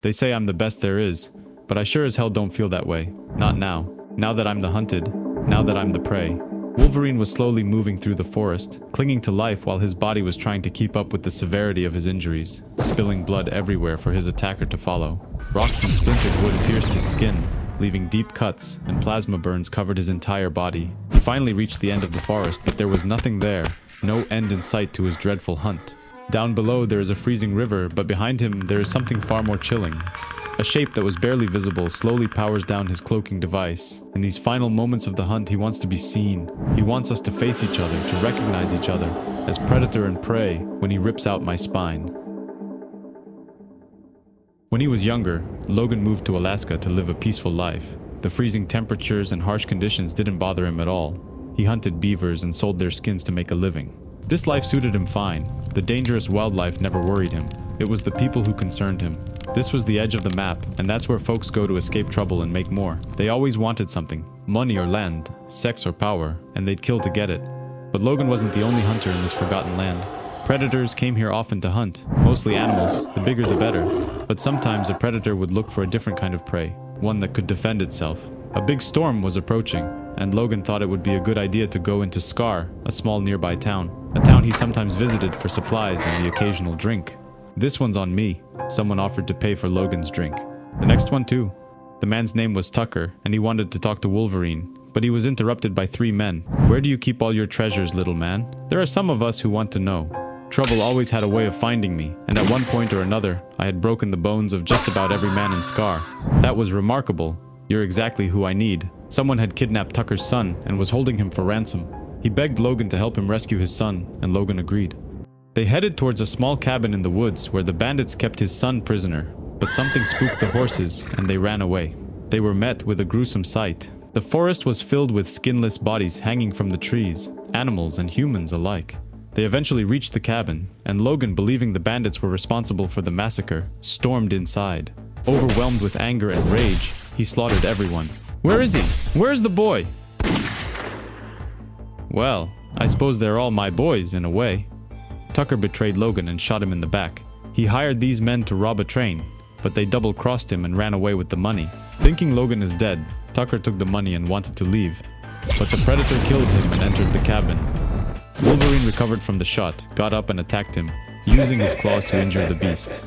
They say I'm the best there is, but I sure as hell don't feel that way. Not now. Now that I'm the hunted. Now that I'm the prey. Wolverine was slowly moving through the forest, clinging to life while his body was trying to keep up with the severity of his injuries, spilling blood everywhere for his attacker to follow. Rocks and splintered wood pierced his skin, leaving deep cuts, and plasma burns covered his entire body. He finally reached the end of the forest, but there was nothing there, no end in sight to his dreadful hunt. Down below there is a freezing river, but behind him there is something far more chilling. A shape that was barely visible slowly powers down his cloaking device. In these final moments of the hunt, he wants to be seen. He wants us to face each other, to recognize each other, as predator and prey when he rips out my spine. When he was younger, Logan moved to Alaska to live a peaceful life. The freezing temperatures and harsh conditions didn't bother him at all. He hunted beavers and sold their skins to make a living. This life suited him fine. The dangerous wildlife never worried him. It was the people who concerned him. This was the edge of the map, and that's where folks go to escape trouble and make more. They always wanted something, money or land, sex or power, and they'd kill to get it. But Logan wasn't the only hunter in this forgotten land. Predators came here often to hunt, mostly animals, the bigger the better. But sometimes a predator would look for a different kind of prey, one that could defend itself. A big storm was approaching, and Logan thought it would be a good idea to go into Scar, a small nearby town. A town he sometimes visited for supplies and the occasional drink. "This one's on me," someone offered to pay for Logan's drink. The next one too. The man's name was Tucker, and he wanted to talk to Wolverine, but he was interrupted by 3 men. "Where do you keep all your treasures, little man? There are some of us who want to know. Trouble always had a way of finding me, and at one point or another, I had broken the bones of just about every man in Scar. That was remarkable. You're exactly who I need." Someone had kidnapped Tucker's son and was holding him for ransom. He begged Logan to help him rescue his son, and Logan agreed. They headed towards a small cabin in the woods where the bandits kept his son prisoner, but something spooked the horses and they ran away. They were met with a gruesome sight. The forest was filled with skinless bodies hanging from the trees, animals and humans alike. They eventually reached the cabin, and Logan, believing the bandits were responsible for the massacre, stormed inside. Overwhelmed with anger and rage, he slaughtered everyone. "Where is he? Where's the boy?" "Well, I suppose they're all my boys in a way." Tucker betrayed Logan and shot him in the back. He hired these men to rob a train, but they double-crossed him and ran away with the money. Thinking Logan is dead, Tucker took the money and wanted to leave. But the predator killed him and entered the cabin. Wolverine recovered from the shot, got up and attacked him, using his claws to injure the beast.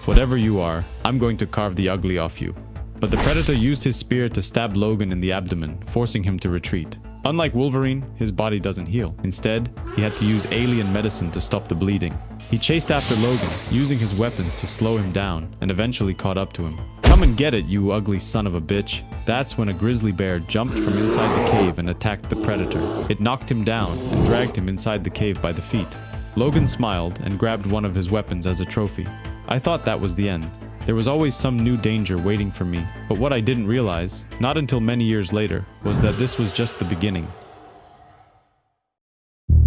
"Whatever you are, I'm going to carve the ugly off you." But the predator used his spear to stab Logan in the abdomen, forcing him to retreat. Unlike Wolverine, his body doesn't heal. Instead, he had to use alien medicine to stop the bleeding. He chased after Logan, using his weapons to slow him down, and eventually caught up to him. "Come and get it, you ugly son of a bitch." That's when a grizzly bear jumped from inside the cave and attacked the predator. It knocked him down and dragged him inside the cave by the feet. Logan smiled and grabbed one of his weapons as a trophy. I thought that was the end. There was always some new danger waiting for me, but what I didn't realize, not until many years later, was that this was just the beginning.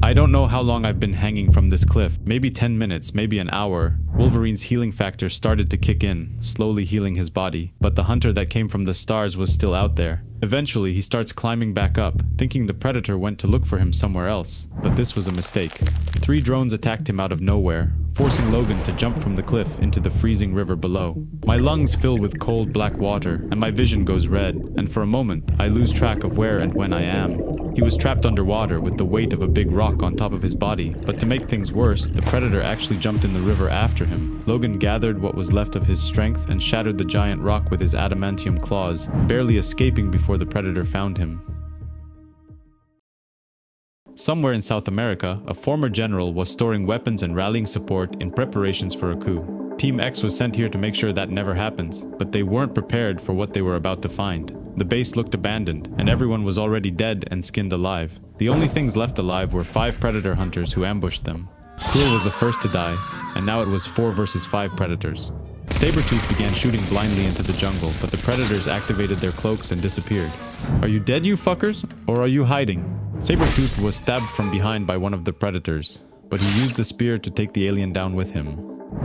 I don't know how long I've been hanging from this cliff, maybe 10 minutes, maybe an hour. Wolverine's healing factor started to kick in, slowly healing his body, but the hunter that came from the stars was still out there. Eventually, he starts climbing back up, thinking the predator went to look for him somewhere else, but this was a mistake. 3 drones attacked him out of nowhere, forcing Logan to jump from the cliff into the freezing river below. My lungs fill with cold black water, and my vision goes red, and for a moment, I lose track of where and when I am. He was trapped underwater with the weight of a big rock on top of his body, but to make things worse, the predator actually jumped in the river after him. Logan gathered what was left of his strength and shattered the giant rock with his adamantium claws, barely escaping before the predator found him. Somewhere in South America, a former general was storing weapons and rallying support in preparations for a coup. Team X was sent here to make sure that never happens, but they weren't prepared for what they were about to find. The base looked abandoned, and everyone was already dead and skinned alive. The only things left alive were 5 predator hunters who ambushed them. Skull was the first to die, and now it was 4 versus 5 predators. Sabretooth began shooting blindly into the jungle, but the predators activated their cloaks and disappeared. "Are you dead, you fuckers? Or are you hiding?" Sabretooth was stabbed from behind by one of the predators, but he used the spear to take the alien down with him.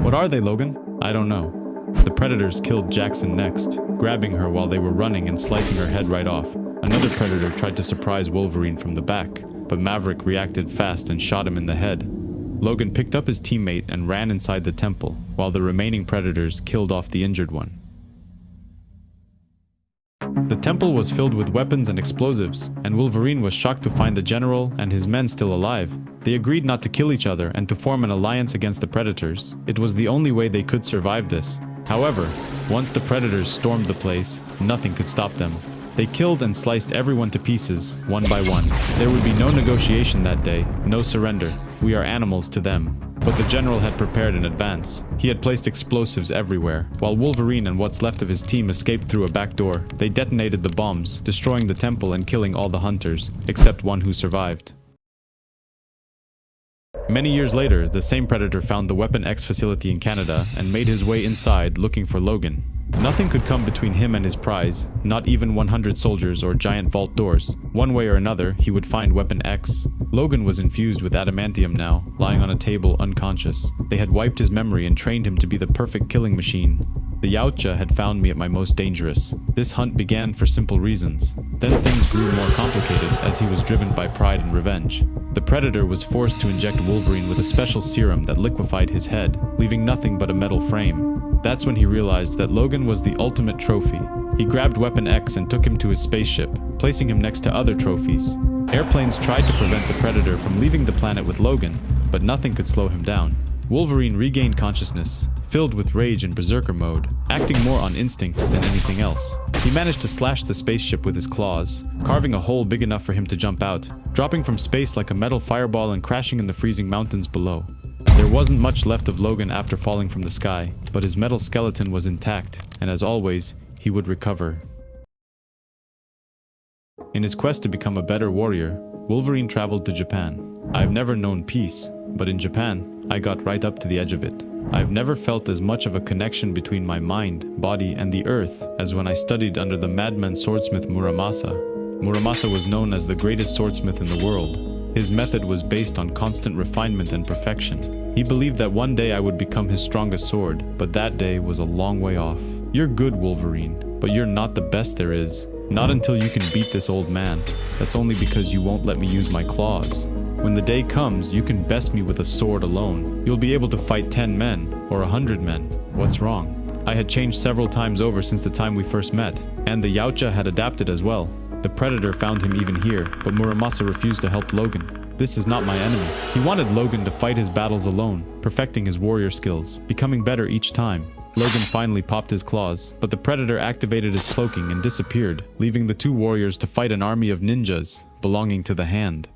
"What are they, Logan?" "I don't know." The predators killed Jackson next, grabbing her while they were running and slicing her head right off. Another predator tried to surprise Wolverine from the back, but Maverick reacted fast and shot him in the head. Logan picked up his teammate and ran inside the temple, while the remaining predators killed off the injured one. The temple was filled with weapons and explosives, and Wolverine was shocked to find the general and his men still alive. They agreed not to kill each other and to form an alliance against the predators. It was the only way they could survive this. However, once the predators stormed the place, nothing could stop them. They killed and sliced everyone to pieces, one by one. There would be no negotiation that day, no surrender. We are animals to them. But the general had prepared in advance. He had placed explosives everywhere. While Wolverine and what's left of his team escaped through a back door, they detonated the bombs, destroying the temple and killing all the hunters, except one who survived. Many years later, the same predator found the Weapon X facility in Canada and made his way inside looking for Logan. Nothing could come between him and his prize, not even 100 soldiers or giant vault doors. One way or another, he would find Weapon X. Logan was infused with adamantium now, lying on a table unconscious. They had wiped his memory and trained him to be the perfect killing machine. The Yautja had found me at my most dangerous. This hunt began for simple reasons. Then things grew more complicated as he was driven by pride and revenge. The Predator was forced to inject Wolverine with a special serum that liquefied his head, leaving nothing but a metal frame. That's when he realized that Logan was the ultimate trophy. He grabbed Weapon X and took him to his spaceship, placing him next to other trophies. Airplanes tried to prevent the Predator from leaving the planet with Logan, but nothing could slow him down. Wolverine regained consciousness, filled with rage and berserker mode, acting more on instinct than anything else. He managed to slash the spaceship with his claws, carving a hole big enough for him to jump out, dropping from space like a metal fireball and crashing in the freezing mountains below. There wasn't much left of Logan after falling from the sky, but his metal skeleton was intact, and as always, he would recover. In his quest to become a better warrior, Wolverine traveled to Japan. I've never known peace, but in Japan, I got right up to the edge of it. I've never felt as much of a connection between my mind, body, and the earth as when I studied under the madman swordsmith Muramasa. Muramasa was known as the greatest swordsmith in the world. His method was based on constant refinement and perfection. He believed that one day I would become his strongest sword, but that day was a long way off. You're good, Wolverine, but you're not the best there is. Not until you can beat this old man. That's only because you won't let me use my claws. When the day comes, you can best me with a sword alone. You'll be able to fight 10 men, or 100 men. What's wrong? I had changed several times over since the time we first met, and the Yautja had adapted as well. The Predator found him even here, but Muramasa refused to help Logan. This is not my enemy. He wanted Logan to fight his battles alone, perfecting his warrior skills, becoming better each time. Logan finally popped his claws, but the Predator activated his cloaking and disappeared, leaving the two warriors to fight an army of ninjas belonging to the Hand.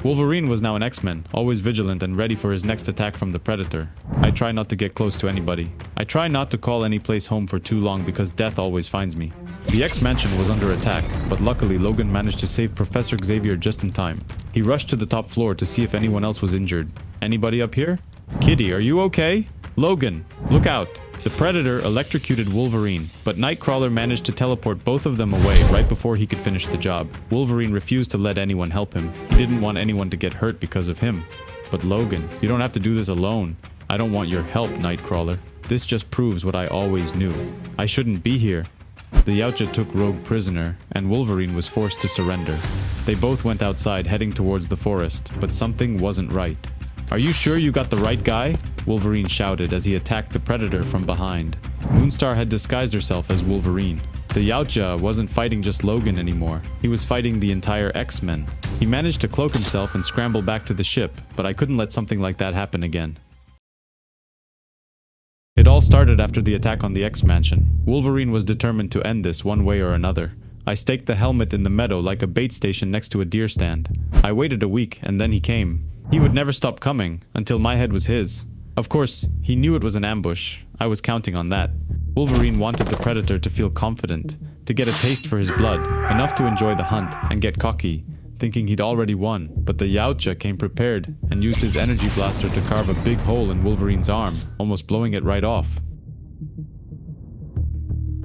Wolverine was now an X-Men, always vigilant and ready for his next attack from the Predator. I try not to get close to anybody. I try not to call any place home for too long because death always finds me. The X-Mansion was under attack, but luckily Logan managed to save Professor Xavier just in time. He rushed to the top floor to see if anyone else was injured. Anybody up here? Kitty, are you okay? Logan, look out! The Predator electrocuted Wolverine, but Nightcrawler managed to teleport both of them away right before he could finish the job. Wolverine refused to let anyone help him. He didn't want anyone to get hurt because of him. But Logan, you don't have to do this alone. I don't want your help, Nightcrawler. This just proves what I always knew. I shouldn't be here. The Yautja took Rogue prisoner, and Wolverine was forced to surrender. They both went outside heading towards the forest, but something wasn't right. Are you sure you got the right guy? Wolverine shouted as he attacked the Predator from behind. Moonstar had disguised herself as Wolverine. The Yautja wasn't fighting just Logan anymore. He was fighting the entire X-Men. He managed to cloak himself and scramble back to the ship, but I couldn't let something like that happen again. It all started after the attack on the X-Mansion. Wolverine was determined to end this one way or another. I staked the helmet in the meadow like a bait station next to a deer stand. I waited a week, and then he came. He would never stop coming, until my head was his. Of course, he knew it was an ambush. I was counting on that. Wolverine wanted the Predator to feel confident, to get a taste for his blood, enough to enjoy the hunt and get cocky, thinking he'd already won. But the Yautja came prepared and used his energy blaster to carve a big hole in Wolverine's arm, almost blowing it right off.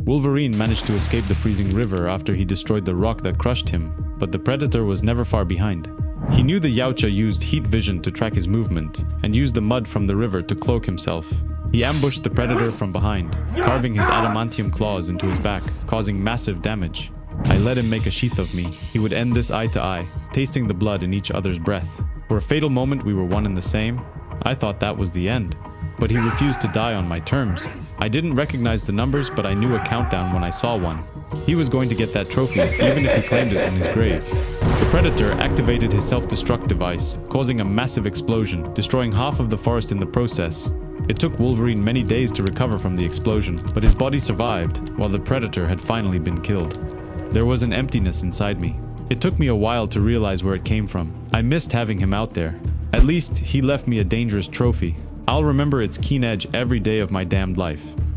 Wolverine managed to escape the freezing river after he destroyed the rock that crushed him, but the Predator was never far behind. He knew the Yautja used heat vision to track his movement, and used the mud from the river to cloak himself. He ambushed the Predator from behind, carving his adamantium claws into his back, causing massive damage. I let him make a sheath of me. He would end this eye to eye, tasting the blood in each other's breath. For a fatal moment we were one and the same. I thought that was the end. But he refused to die on my terms. I didn't recognize the numbers, but I knew a countdown when I saw one. He was going to get that trophy, even if he claimed it in his grave. The Predator activated his self-destruct device, causing a massive explosion, destroying half of the forest in the process. It took Wolverine many days to recover from the explosion, but his body survived, while the Predator had finally been killed. There was an emptiness inside me. It took me a while to realize where it came from. I missed having him out there. At least, he left me a dangerous trophy. I'll remember its keen edge every day of my damned life.